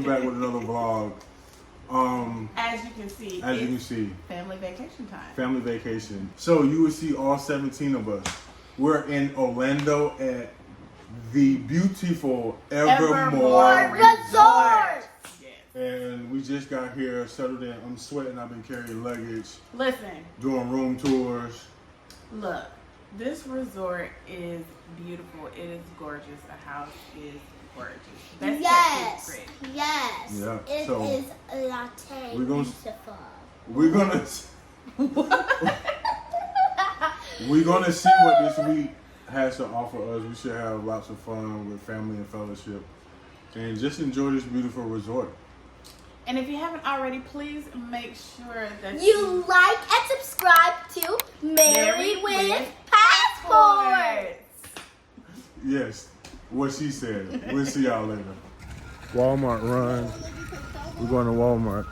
back with another vlog. As you can see, family vacation time. Family vacation. So you will see all 17 of us. We're in Orlando at the beautiful Evermore Resort. And we just got here, settled in. I'm sweating. I've been carrying luggage. Listen. Doing room tours. Look, this resort is beautiful. It is gorgeous. The house is gorgeous. That's yes. Yeah. It so is a latte. Beautiful. We're gonna see what this week has to offer us. We should have lots of fun with family and fellowship, and just enjoy this beautiful resort. And if you haven't already, please make sure that you like and subscribe to Married with Passports. Yes, what she said. We'll see y'all later. Walmart run. We're going to Walmart.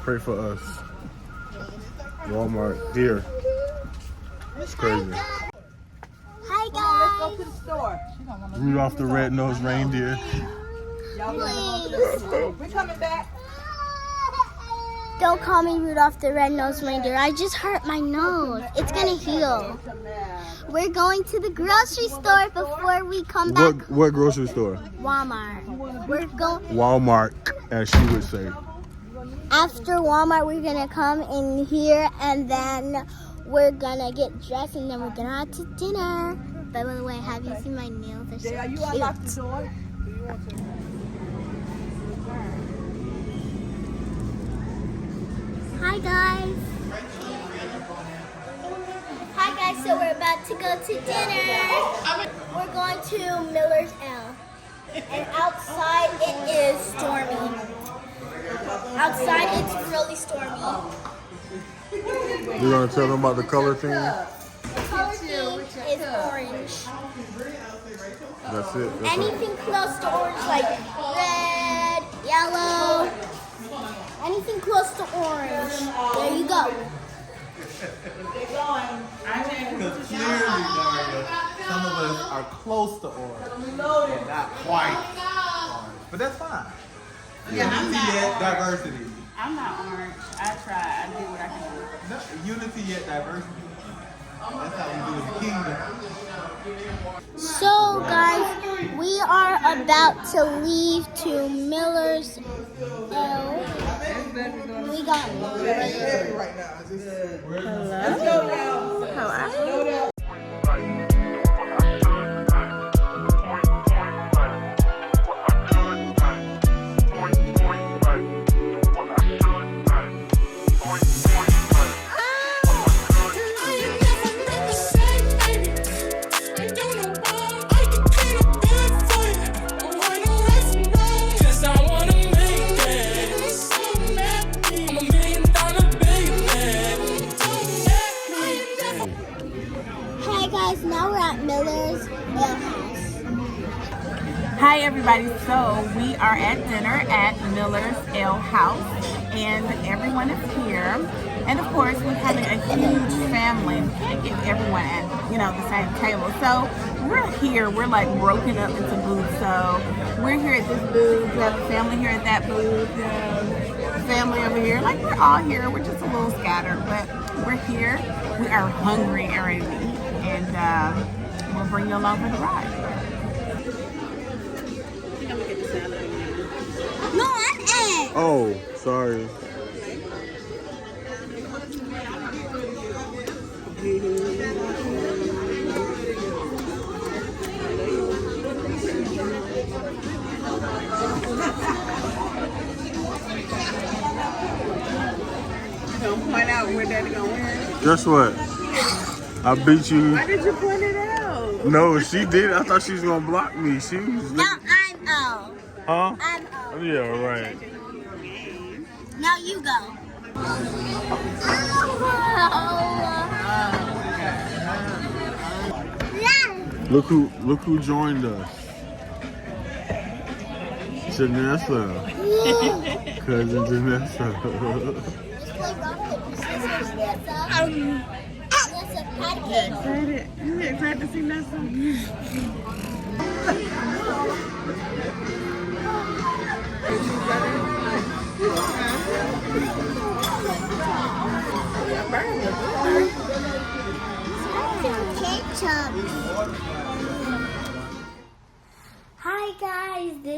Pray for us. Walmart here. It's crazy. Hi guys. Let's go to the store. Rudolph the red-nosed reindeer. We're coming back. Don't call me Rudolph the red-nosed reindeer. I just hurt my nose. It's gonna heal. We're going to the grocery store before we come back. What grocery store? Walmart. We're going. Walmart, as she would say. After Walmart, we're gonna come in here and then we're gonna get dressed and then we're gonna out to dinner. By the way, have you seen my nails? They're so Are you cute. unlocked the door? Hi guys. Hi guys, so we're about to go to dinner. We're going to Miller's L. And outside it is stormy. Outside it's really stormy. You're gonna tell them about the color theme? The color theme is orange. That's it. Anything close to orange like red, yellow, anything close to orange. There you go. Because clearly, Daria, some of us are close to orange and not quite orange. But that's fine. Unity yet diversity. I'm not orange. I try. I do what I can do. No, unity yet diversity. That's how we do in the kingdom. So guys, we are about to leave to Miller's L. We got Right now, it's just Hello. How are you? Now we're at Miller's Ale House. Hi everybody, so we are at dinner at Miller's Ale House and everyone is here. And of course we're having a huge family. We can't get everyone at, the same table. So we're here, we're like broken up into booths. So we're here at this booth, we have a family here at that booth, family over here. Like we're all here, we're just a little scattered, but we're here. We are hungry and ready to eat. And we'll bring you along for the ride. No, I'm egg. Oh, sorry. Don't point out where Daddy gonna win. Guess what? I beat you. Why did you point it out? No, she did. I thought she was gonna block me. She was. No, I'm O. Huh? I'm O. Yeah, right. Now you go. Look who joined us. Janessa. Cousin Janessa. Excited. You excited to see Nessa?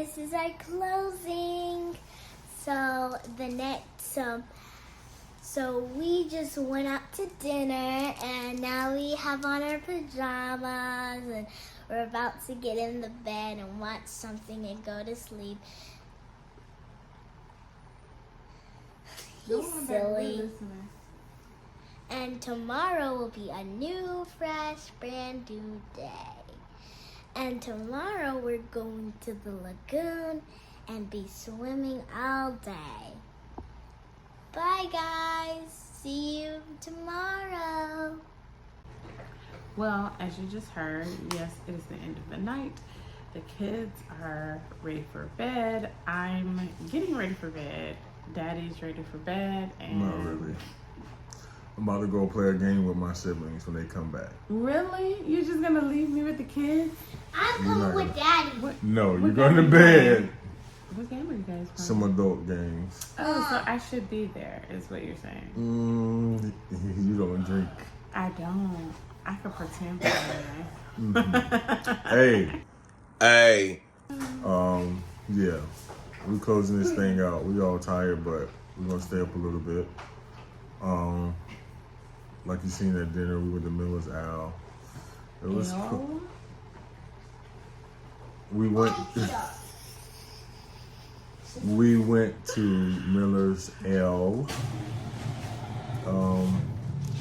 this is our closing. So so we just went out to dinner, and now we have on our pajamas, and we're about to get in the bed and watch something and go to sleep. He's silly. And tomorrow will be a new, fresh, brand new day. And tomorrow we're going to the lagoon and be swimming all day. Bye, guys. See you tomorrow. Well, as you just heard, yes, it is the end of the night. The kids are ready for bed. I'm getting ready for bed. Daddy's ready for bed. And Not really. I'm about to go play a game with my siblings when they come back. Really? You're just gonna leave me with the kids? I'm coming with Daddy. No, you're going to bed. What game are you guys playing? Some adult games. Oh, so I should be there, is what you're saying. You don't drink. I don't. I could pretend to Hey. Yeah. We're closing this thing out. We all tired, but we're gonna stay up a little bit. Like you seen at dinner, we went to Miller's Owl. It was cool. We went to Miller's L.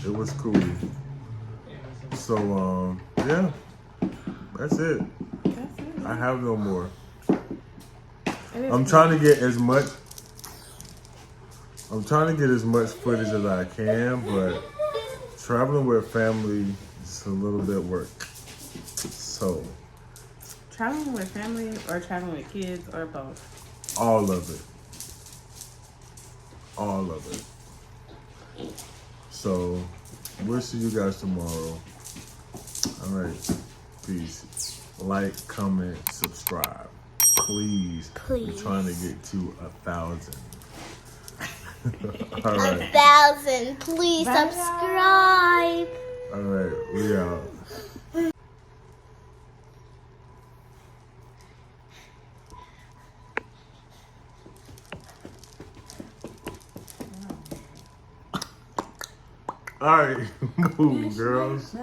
It was cool. So yeah, that's it. I have no more. I'm trying to get as much footage as I can, but traveling with family is a little bit work. So traveling with family or traveling with kids or both? all of it. So we'll see you guys tomorrow. All right, peace. Like, comment, subscribe, please. We're trying to get to 1,000. All right. 1,000. Please subscribe. All right, we out. All right, move, girls.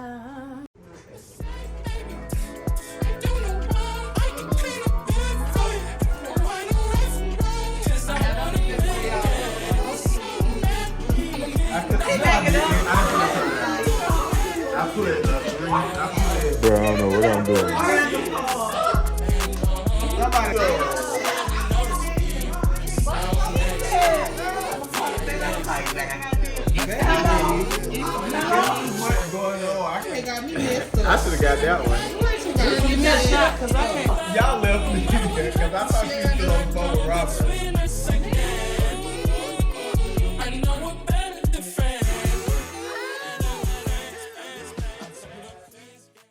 Bro, I don't know what I'm doing. I should have got that one. Give me a shot, cause